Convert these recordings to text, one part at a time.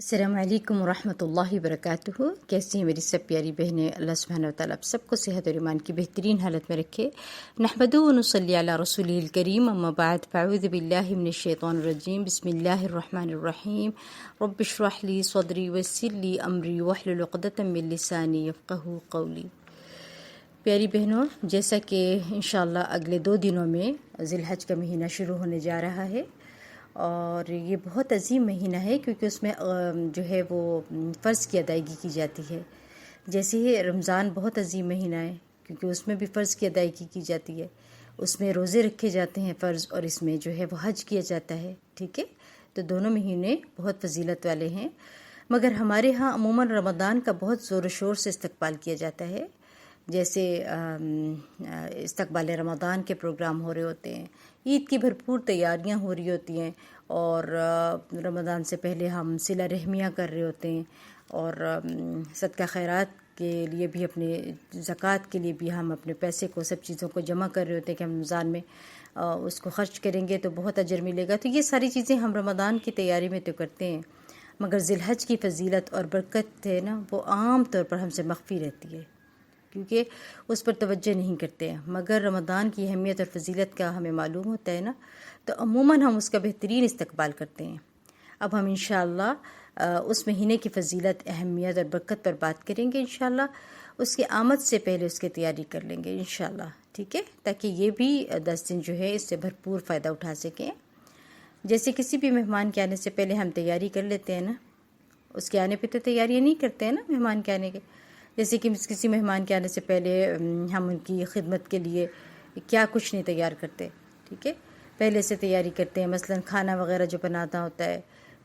السلام علیکم ورحمۃ اللہ وبرکاتہ۔ کیسی ہیں میری سب پیاری بہنیں؟ اللہ سبحانہ وتعالیٰ آپ سب کو صحت اور ایمان کی بہترین حالت میں رکھے۔ نحمدہ و نصلی علی رسولہ الکریم، اما بعد فاعوذ باللہ من الشیطان الرجیم، بسم اللہ الرحمن الرحیم۔ رب اشرح لی صدری ویسر لی امری واحلل عقدۃ من لسانی یفقہوا قولی۔ پیاری بہنوں، جیسا کہ انشاءاللہ اگلے 2 دنوں میں ذی الحج کا مہینہ شروع ہونے جا رہا ہے، اور یہ بہت عظیم مہینہ ہے کیونکہ اس میں جو ہے وہ فرض کی ادائیگی کی جاتی ہے۔ جیسے ہی رمضان بہت عظیم مہینہ ہے کیونکہ اس میں بھی فرض کی ادائیگی کی جاتی ہے، اس میں روزے رکھے جاتے ہیں فرض، اور اس میں جو ہے وہ حج کیا جاتا ہے، ٹھیک ہے۔ تو دونوں مہینے بہت فضیلت والے ہیں، مگر ہمارے ہاں عموماً رمضان کا بہت زور و شور سے استقبال کیا جاتا ہے۔ جیسے استقبال رمضان کے پروگرام ہو رہے ہوتے ہیں، عید کی بھرپور تیاریاں ہو رہی ہوتی ہیں، اور رمضان سے پہلے ہم صلہ رحمیاں کر رہے ہوتے ہیں، اور صدقہ خیرات کے لیے بھی، اپنے زکوٰۃ کے لیے بھی ہم اپنے پیسے کو، سب چیزوں کو جمع کر رہے ہوتے ہیں کہ ہم رمضان میں اس کو خرچ کریں گے تو بہت اجر ملے گا۔ تو یہ ساری چیزیں ہم رمضان کی تیاری میں تو کرتے ہیں، مگر ذی الحج کی فضیلت اور برکت ہے نا، وہ عام طور پر ہم سے مخفی رہتی ہے کیونکہ اس پر توجہ نہیں کرتے ہیں۔ مگر رمضان کی اہمیت اور فضیلت کا ہمیں معلوم ہوتا ہے نا، تو عموماً ہم اس کا بہترین استقبال کرتے ہیں۔ اب ہم انشاءاللہ اس مہینے کی فضیلت، اہمیت اور برکت پر بات کریں گے انشاءاللہ۔ اس کی آمد سے پہلے اس کی تیاری کر لیں گے انشاءاللہ، ٹھیک ہے، تاکہ یہ بھی 10 دن جو ہے اس سے بھرپور فائدہ اٹھا سکیں۔ جیسے کسی بھی مہمان کے آنے سے پہلے ہم تیاری کر لیتے ہیں نا، اس کے آنے پہ تو تیاریاں نہیں کرتے ہیں نا مہمان کے آنے کے۔ جیسے کہ کسی مہمان کے آنے سے پہلے ہم ان کی خدمت کے لیے کیا کچھ نہیں تیار کرتے، ٹھیک ہے، پہلے سے تیاری کرتے ہیں۔ مثلا کھانا وغیرہ جو بنانا ہوتا ہے،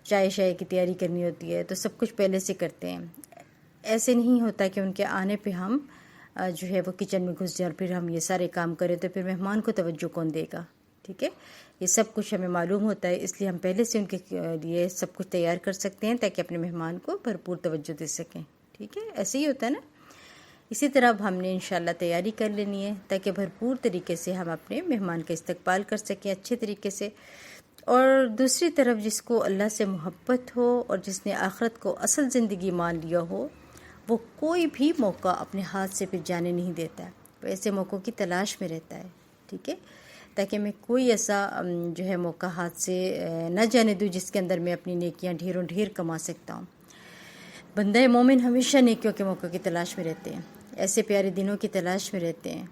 چائے شائے کی تیاری کرنی ہوتی ہے، تو سب کچھ پہلے سے کرتے ہیں۔ ایسے نہیں ہوتا کہ ان کے آنے پہ ہم جو ہے وہ کچن میں گھس جائیں اور پھر ہم یہ سارے کام کریں، تو پھر مہمان کو توجہ کون دے گا، ٹھیک ہے۔ یہ سب کچھ ہمیں معلوم ہوتا ہے، اس لیے ہم پہلے سے ان کے لیے سب کچھ تیار کر سکتے ہیں تاکہ اپنے مہمان کو بھرپور توجہ دے سکیں، ٹھیک ہے۔ ایسے ہی ہوتا ہے نا، اسی طرح اب ہم نے انشاءاللہ تیاری کر لینی ہے تاکہ بھرپور طریقے سے ہم اپنے مہمان کا استقبال کر سکیں اچھے طریقے سے۔ اور دوسری طرف جس کو اللہ سے محبت ہو اور جس نے آخرت کو اصل زندگی مان لیا ہو، وہ کوئی بھی موقع اپنے ہاتھ سے پھر جانے نہیں دیتا ہے، وہ ایسے موقعوں کی تلاش میں رہتا ہے، ٹھیک ہے، تاکہ میں کوئی ایسا جو ہے موقع ہاتھ سے نہ جانے دوں جس کے اندر میں اپنی نیکیاں ڈھیروں ڈھیر کما سکتا ہوں۔ بندہ مومن ہمیشہ نیکیوں کے موقع کی تلاش میں رہتے ہیں، ایسے پیارے دنوں کی تلاش میں رہتے ہیں۔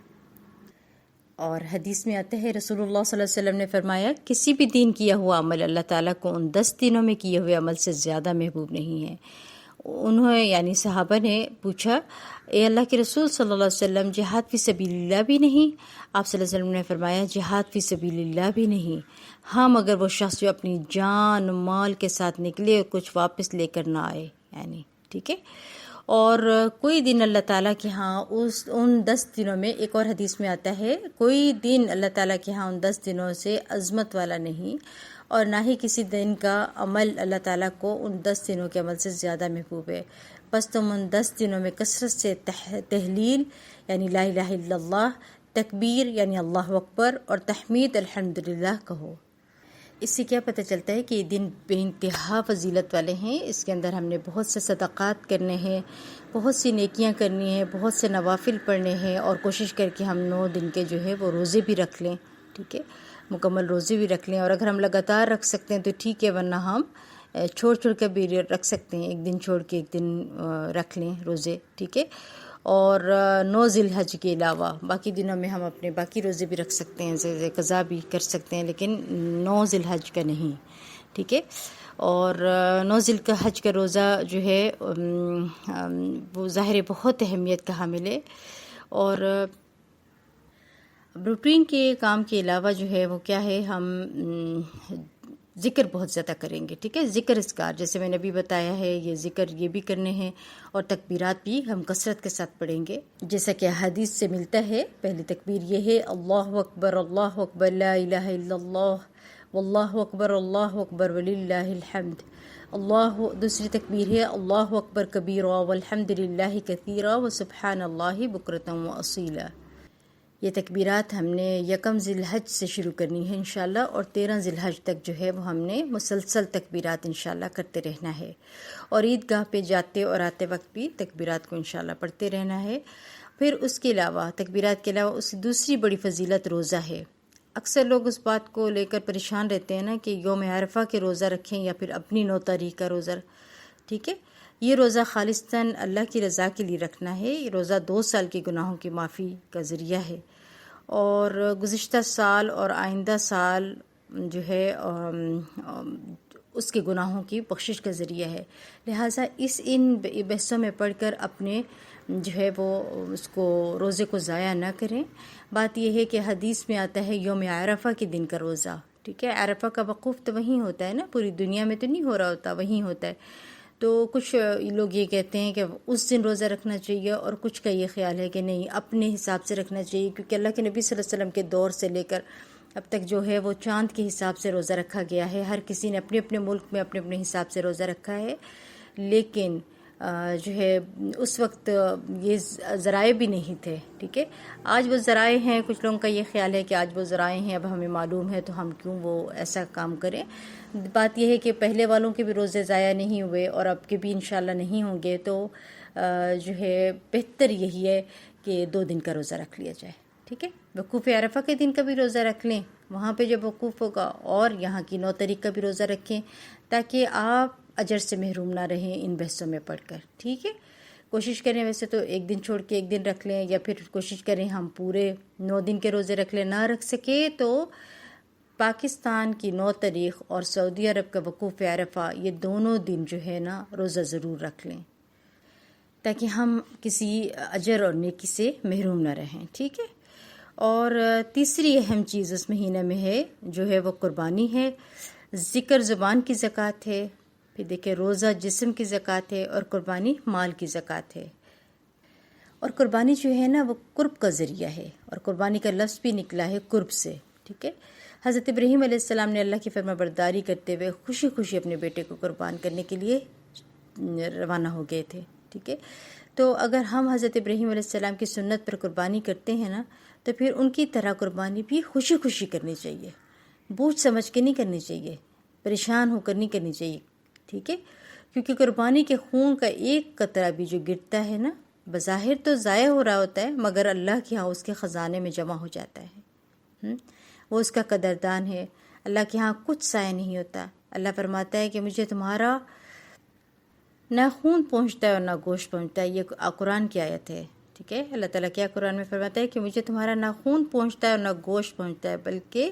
اور حدیث میں آتا ہے، رسول اللہ صلی اللہ علیہ وسلم نے فرمایا، کسی بھی دین کیا ہوا عمل اللہ تعالیٰ کو ان 10 دنوں میں کیے ہوئے عمل سے زیادہ محبوب نہیں ہے۔ انہوں یعنی صحابہ نے پوچھا، اے اللہ کے رسول صلی اللہ علیہ وسلم، جہاد فی سبیل اللہ بھی نہیں؟ آپ صلی اللہ علیہ وسلم نے فرمایا، جہاد فی سبیل اللہ بھی نہیں، ہاں مگر وہ شخص جو اپنی جان مال کے ساتھ نکلے اور کچھ واپس لے کر نہ آئے، یعنی ٹھیک ہے۔ اور کوئی دن اللہ تعالیٰ کے ہاں ان 10 دنوں میں، ایک اور حدیث میں آتا ہے، کوئی دن اللہ تعالیٰ کے ہاں ان 10 دنوں سے عظمت والا نہیں، اور نہ ہی کسی دن کا عمل اللہ تعالیٰ کو ان 10 دنوں کے عمل سے زیادہ محبوب ہے۔ بس تم ان 10 دنوں میں کثرت سے تحلیل یعنی لا الہ الا اللہ، تکبیر یعنی اللہ اکبر، اور تحمید الحمدللہ کہو۔ اس سے کیا پتہ چلتا ہے کہ یہ دن بے انتہا فضیلت والے ہیں، اس کے اندر ہم نے بہت سے صدقات کرنے ہیں، بہت سی نیکیاں کرنی ہیں، بہت سے نوافل پڑھنے ہیں، اور کوشش کر کے ہم 9 دن کے جو ہے وہ روزے بھی رکھ لیں، ٹھیک ہے، مکمل روزے بھی رکھ لیں، اور اگر ہم لگاتار رکھ سکتے ہیں تو ٹھیک ہے، ورنہ ہم چھوڑ کر بھی رکھ سکتے ہیں، ایک دن چھوڑ کے ایک دن رکھ لیں روزے، ٹھیک ہے۔ اور 9 ذی الحج کے علاوہ باقی دنوں میں ہم اپنے باقی روزے بھی رکھ سکتے ہیں، قضا بھی کر سکتے ہیں، لیکن 9 ذی الحج کا نہیں، ٹھیک ہے۔ اور 9 ذی الحج کا روزہ جو ہے وہ ظاہر بہت اہمیت کا حامل ہے، اور روٹین کے کام کے علاوہ جو ہے وہ کیا ہے، ہم ذکر بہت زیادہ کریں گے، ٹھیک ہے، ذکر اذکار، جیسے میں نے ابھی بتایا ہے، یہ ذکر یہ بھی کرنے ہیں، اور تکبیرات بھی ہم کثرت کے ساتھ پڑھیں گے، جیسا کہ حدیث سے ملتا ہے۔ پہلی تکبیر یہ ہے، اللہ اکبر لا الہ الا اللہ واللہ اکبر وللہ الحمد۔ دوسری تکبیر ہے، اللہ اکبر کبیرا والحمد للہ کثیرا وسبحان اللہ بکرۃ واصیلا۔ یہ تکبیرات ہم نے یکم ذی الحج سے شروع کرنی ہے انشاءاللہ، اور 13 ذی الحج تک جو ہے وہ ہم نے مسلسل تکبیرات انشاءاللہ کرتے رہنا ہے، اور عیدگاہ پہ جاتے اور آتے وقت بھی تکبیرات کو انشاءاللہ پڑھتے رہنا ہے۔ پھر اس کے علاوہ تکبیرات کے علاوہ اس کی دوسری بڑی فضیلت روزہ ہے۔ اکثر لوگ اس بات کو لے کر پریشان رہتے ہیں نا کہ یوم عرفہ کے روزہ رکھیں یا پھر اپنی 9 تاریخ کا روزہ، ٹھیک ہے؟ یہ روزہ خالصتاً اللہ کی رضا کے لیے رکھنا ہے۔ یہ روزہ 2 سال کے گناہوں کی معافی کا ذریعہ ہے، اور گزشتہ سال اور آئندہ سال جو ہے اس کے گناہوں کی بخشش کا ذریعہ ہے۔ لہٰذا ان بحثوں میں پڑھ کر اپنے جو ہے وہ اس کو روزے کو ضائع نہ کریں۔ بات یہ ہے کہ حدیث میں آتا ہے یوم عرفہ کے دن کا روزہ، ٹھیک ہے؟ عرفہ کا وقوف تو وہیں ہوتا ہے نا، پوری دنیا میں تو نہیں ہو رہا ہوتا، وہیں ہوتا ہے۔ تو کچھ لوگ یہ کہتے ہیں کہ اس دن روزہ رکھنا چاہیے، اور کچھ کا یہ خیال ہے کہ نہیں، اپنے حساب سے رکھنا چاہیے، کیونکہ اللہ کے نبی صلی اللہ علیہ وسلم کے دور سے لے کر اب تک جو ہے وہ چاند کے حساب سے روزہ رکھا گیا ہے۔ ہر کسی نے اپنے اپنے ملک میں اپنے اپنے حساب سے روزہ رکھا ہے، لیکن جو ہے اس وقت یہ ذرائع بھی نہیں تھے، ٹھیک ہے؟ آج وہ ذرائع ہیں، کچھ لوگوں کا یہ خیال ہے کہ آج وہ ذرائع ہیں، اب ہمیں معلوم ہے تو ہم کیوں وہ ایسا کام کریں۔ بات یہ ہے کہ پہلے والوں کے بھی روزے ضائع نہیں ہوئے، اور اب کے بھی انشاءاللہ نہیں ہوں گے، تو جو ہے بہتر یہی ہے کہ 2 دن کا روزہ رکھ لیا جائے، ٹھیک ہے؟ وقوف عرفہ کے دن کا بھی روزہ رکھ لیں، وہاں پہ جب وقوف ہوگا، اور یہاں کی 9 تاریخ کا بھی روزہ رکھیں، تاکہ آپ اجر سے محروم نہ رہیں ان بحثوں میں پڑھ کر، ٹھیک ہے؟ کوشش کریں، ویسے تو 1 دن چھوڑ کے 1 دن رکھ لیں، یا پھر کوشش کریں ہم پورے 9 دن کے روزے رکھ لیں۔ نہ رکھ سکے تو پاکستان کی 9 تاریخ اور سعودی عرب کا وقوف عرفہ، یہ دونوں دن جو ہے نا روزہ ضرور رکھ لیں، تاکہ ہم کسی اجر اور نیکی سے محروم نہ رہیں، ٹھیک ہے؟ اور تیسری اہم چیز اس مہینے میں ہے جو ہے وہ قربانی ہے، ذکر زبان کی زکوٰۃ ہے، پھر دیکھیں روزہ جسم کی زکوٰۃ ہے، اور قربانی مال کی زکوٰۃ ہے۔ اور قربانی جو ہے نا وہ قرب کا ذریعہ ہے، اور قربانی کا لفظ بھی نکلا ہے قرب سے، ٹھیک ہے؟ حضرت ابراہیم علیہ السلام نے اللہ کی فرما برداری کرتے ہوئے خوشی خوشی اپنے بیٹے کو قربان کرنے کے لیے روانہ ہو گئے تھے، ٹھیک ہے؟ تو اگر ہم حضرت ابراہیم علیہ السلام کی سنت پر قربانی کرتے ہیں نا، تو پھر ان کی طرح قربانی بھی خوشی خوشی کرنی چاہیے، بوجھ سمجھ کے نہیں کرنی چاہیے، پریشان ہو کر نہیں کرنی چاہیے، ٹھیک ہے؟ کیونکہ قربانی کے خون کا ایک قطرہ بھی جو گرتا ہے نا، بظاہر تو ضائع ہو رہا ہوتا ہے، مگر اللہ کے ہاں اس کے خزانے میں جمع ہو جاتا ہے، وہ اس کا قدردان ہے۔ اللہ کے ہاں کچھ ضائع نہیں ہوتا۔ اللہ فرماتا ہے کہ مجھے تمہارا نہ خون پہنچتا ہے اور نہ گوشت پہنچتا ہے، یہ قرآن کی آیت ہے، ٹھیک ہے؟ اللہ تعالیٰ کیا قرآن میں فرماتا ہے کہ مجھے تمہارا نہ خون پہنچتا ہے اور نہ گوشت پہنچتا ہے، بلکہ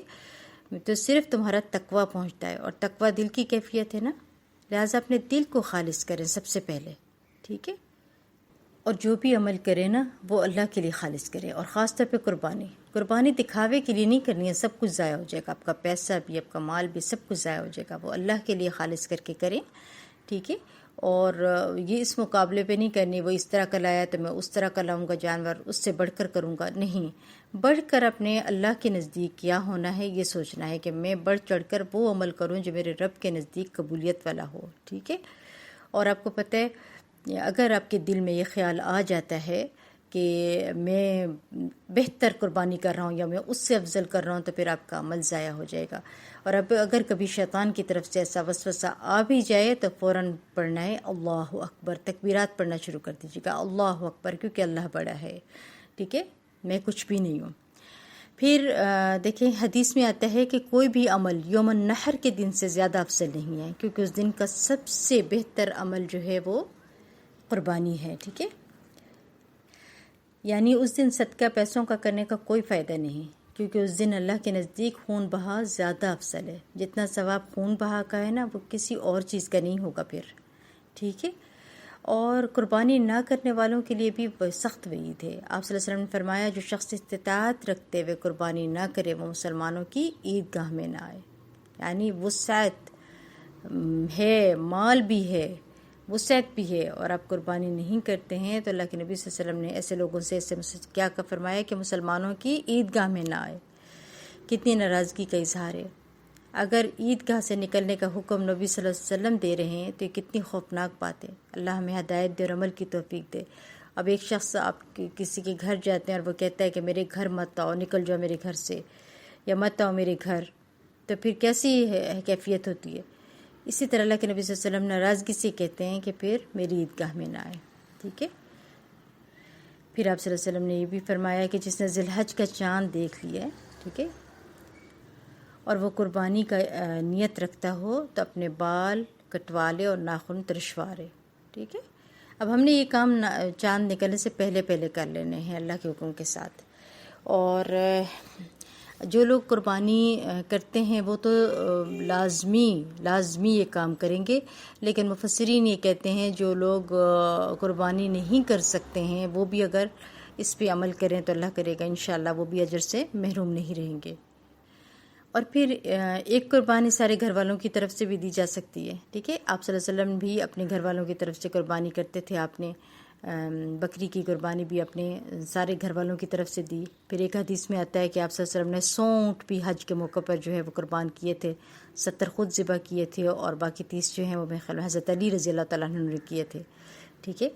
تو صرف تمہارا تقویٰ پہنچتا ہے، اور تقویٰ دل کی کیفیت ہے نا، لہٰذا اپنے دل کو خالص کریں سب سے پہلے، ٹھیک ہے؟ اور جو بھی عمل کرے نا وہ اللہ کے لیے خالص کرے، اور خاص طور پہ قربانی دکھاوے کے لیے نہیں کرنی ہے، سب کچھ ضائع ہو جائے گا، آپ کا پیسہ بھی، آپ کا مال بھی، سب کچھ ضائع ہو جائے گا، وہ اللہ کے لیے خالص کر کے کریں، ٹھیک ہے؟ اور یہ اس مقابلے پہ نہیں کرنی وہ اس طرح کا لایا تو میں اس طرح کا لاؤں گا جانور، اس سے بڑھ کر کروں گا، نہیں، بڑھ کر اپنے اللہ کے نزدیک کیا ہونا ہے یہ سوچنا ہے کہ میں بڑھ چڑھ کر وہ عمل کروں جو میرے رب کے نزدیک قبولیت والا ہو، ٹھیک ہے؟ اور آپ کو پتہ ہے اگر آپ کے دل میں یہ خیال آ جاتا ہے کہ میں بہتر قربانی کر رہا ہوں یا میں اس سے افضل کر رہا ہوں، تو پھر آپ کا عمل ضائع ہو جائے گا۔ اور اب اگر کبھی شیطان کی طرف سے ایسا وسوسہ آ بھی جائے تو فوراً پڑھنا ہے اللہ اکبر، تکبیرات پڑھنا شروع کر دیجیے گا، اللہ اکبر، کیونکہ اللہ بڑا ہے، ٹھیک ہے؟ میں کچھ بھی نہیں ہوں۔ پھر دیکھیں حدیث میں آتا ہے کہ کوئی بھی عمل یوم النحر کے دن سے زیادہ افضل نہیں ہے، کیونکہ اس دن کا سب سے بہتر عمل جو ہے وہ قربانی ہے، ٹھیک ہے؟ یعنی اس دن صدقہ پیسوں کا کرنے کا کوئی فائدہ نہیں، کیونکہ اس دن اللہ کے نزدیک خون بہا زیادہ افضل ہے، جتنا ثواب خون بہا کا ہے نا وہ کسی اور چیز کا نہیں ہوگا پھر، ٹھیک ہے؟ اور قربانی نہ کرنے والوں کے لیے بھی سخت وعید ہے۔ آپ صلی اللہ علیہ وسلم نے فرمایا جو شخص استطاعت رکھتے ہوئے قربانی نہ کرے وہ مسلمانوں کی عیدگاہ میں نہ آئے، یعنی وسعت ہے، مال بھی ہے، وسعت بھی ہے، اور آپ قربانی نہیں کرتے ہیں تو اللہ کے نبی صلی اللہ علیہ وسلم نے ایسے لوگوں سے کیا فرمایا کہ مسلمانوں کی عیدگاہ میں نہ آئے۔ کتنی ناراضگی کا اظہار ہے۔ اگر عیدگاہ سے نکلنے کا حکم نبی صلی اللہ علیہ وسلم دے رہے ہیں تو یہ کتنی خوفناک بات ہے۔ اللہ ہمیں ہدایت دے اور عمل کی توفیق دے۔ اب ایک شخص آپ کسی کے گھر جاتے ہیں اور وہ کہتا ہے کہ میرے گھر مت آؤ، نکل جاؤ میرے گھر سے، یا مت آؤ میرے گھر، تو پھر کیسی کیفیت ہوتی ہے؟ اسی طرح اللہ کے نبی صلی اللہ علیہ وسلم ناراضگی سے کہتے ہیں کہ پھر میری عیدگاہ میں نہ آئے، ٹھیک ہے۔ پھر آپ صلی اللہ علیہ وسلم نے یہ بھی فرمایا کہ جس نے ذی الحج کا چاند دیکھ لیا ہے، ٹھیک ہے، اور وہ قربانی کا نیت رکھتا ہو تو اپنے بال کٹوا لے اور ناخن ترشوا لے، ٹھیک ہے۔ اب ہم نے یہ کام چاند نکلنے سے پہلے کر لینے ہیں اللہ کے حکم کے ساتھ۔ اور جو لوگ قربانی کرتے ہیں وہ تو لازمی یہ کام کریں گے، لیکن مفسرین یہ کہتے ہیں جو لوگ قربانی نہیں کر سکتے ہیں وہ بھی اگر اس پہ عمل کریں تو اللہ کرے گا انشاءاللہ وہ بھی اجر سے محروم نہیں رہیں گے۔ اور پھر ایک قربانی سارے گھر والوں کی طرف سے بھی دی جا سکتی ہے، ٹھیک ہے۔ آپ صلی اللہ علیہ وسلم بھی اپنے گھر والوں کی طرف سے قربانی کرتے تھے، آپ نے بکری کی قربانی بھی اپنے سارے گھر والوں کی طرف سے دی۔ پھر ایک حدیث میں آتا ہے کہ آپ صلی اللہ علیہ وسلم نے 60 اونٹ بھی حج کے موقع پر جو ہے وہ قربان کیے تھے، 70 خود ذبح کیے تھے اور باقی 30 جو ہیں وہ میرے خیال میں حضرت علی رضی اللہ تعالیٰ عنہ نے کیے تھے، ٹھیک ہے۔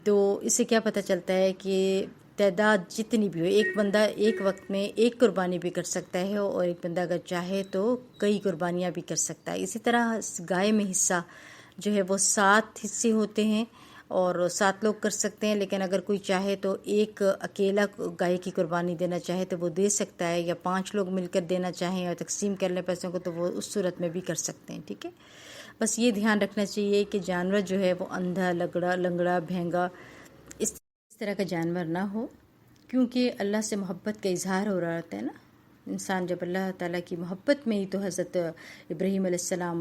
تو اس سے کیا پتہ چلتا ہے کہ تعداد جتنی بھی ہو، ایک بندہ ایک وقت میں ایک قربانی بھی کر سکتا ہے اور ایک بندہ اگر چاہے تو کئی قربانیاں بھی کر سکتا ہے۔ اسی طرح گائے میں حصہ جو ہے وہ 7 حصے ہوتے ہیں اور 7 لوگ کر سکتے ہیں، لیکن اگر کوئی چاہے تو ایک اکیلا گائے کی قربانی دینا چاہے تو وہ دے سکتا ہے، یا 5 لوگ مل کر دینا چاہیں اور تقسیم کر لیں پیسوں کو تو وہ اس صورت میں بھی کر سکتے ہیں، ٹھیک ہے۔ بس یہ دھیان رکھنا چاہیے کہ جانور جو ہے وہ اندھا، لنگڑا، بھینگا اس طرح کا جانور نہ ہو، کیونکہ اللہ سے محبت کا اظہار ہو رہا ہوتا ہے نا۔ انسان جب اللہ تعالیٰ کی محبت میں ہی، تو حضرت ابراہیم علیہ السلام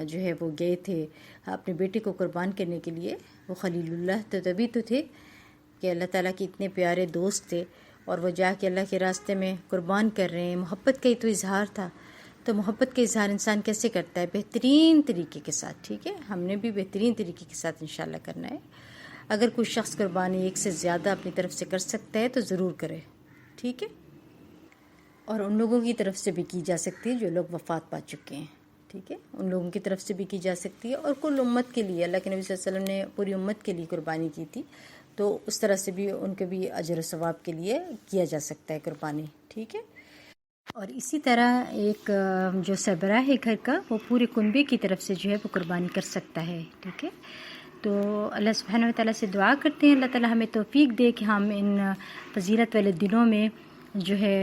جو ہے وہ گئے تھے اپنے بیٹے کو قربان کرنے کے لیے، وہ خلیل اللہ تو تبھی تو تھے کہ اللہ تعالیٰ کے اتنے پیارے دوست تھے اور وہ جا کے اللہ کے راستے میں قربان کر رہے ہیں، محبت کا ہی تو اظہار تھا۔ تو محبت کا اظہار انسان کیسے کرتا ہے؟ بہترین طریقے کے ساتھ، ٹھیک ہے۔ ہم نے بھی بہترین طریقے کے ساتھ انشاءاللہ کرنا ہے۔ اگر کوئی شخص قربانی ایک سے زیادہ اپنی طرف سے کر سکتا ہے تو ضرور کرے، ٹھیک ہے۔ اور ان لوگوں کی طرف سے بھی کی جا سکتی ہے جو لوگ وفات پا چکے ہیں، ٹھیک ہے، ان لوگوں کی طرف سے بھی کی جا سکتی ہے۔ اور کل امت کے لیے، اللہ کے نبی صلی اللہ علیہ وسلم نے پوری امت کے لیے قربانی کی تھی، تو اس طرح سے بھی ان کے بھی اجر و ثواب کے لیے کیا جا سکتا ہے قربانی، ٹھیک ہے۔ اور اسی طرح ایک جو سربراہ ہے گھر کا، وہ پورے کنبے کی طرف سے جو ہے وہ قربانی کر سکتا ہے، ٹھیک ہے۔ تو اللہ سبحانہ وتعالیٰ سے دعا کرتے ہیں اللہ تعالیٰ ہمیں توفیق دے کہ ہم ان فضیلت والے دنوں میں جو ہے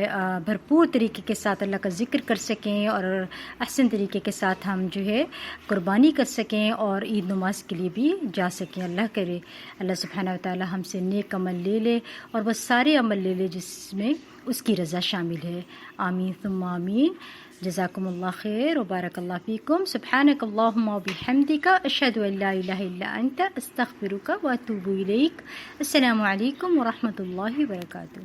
بھرپور طریقے کے ساتھ اللہ کا ذکر کر سکیں اور احسن طریقے کے ساتھ ہم جو ہے قربانی کر سکیں اور عید نماز کے لیے بھی جا سکیں۔ اللہ کرے اللہ سبحانہ وتعالیٰ ہم سے نیک عمل لے لے اور وہ سارے عمل لے لے جس میں اس کی رضا شامل ہے۔ آمین ثم آمین۔ جزاکم اللہ خیر وبارک اللہ فیکم۔ سبحانک اللہم وبحمدک، اشہد ان لا الہ الا انت، استغفرک واتوب الیک۔ السلام علیکم ورحمۃ اللہ وبرکاتہ۔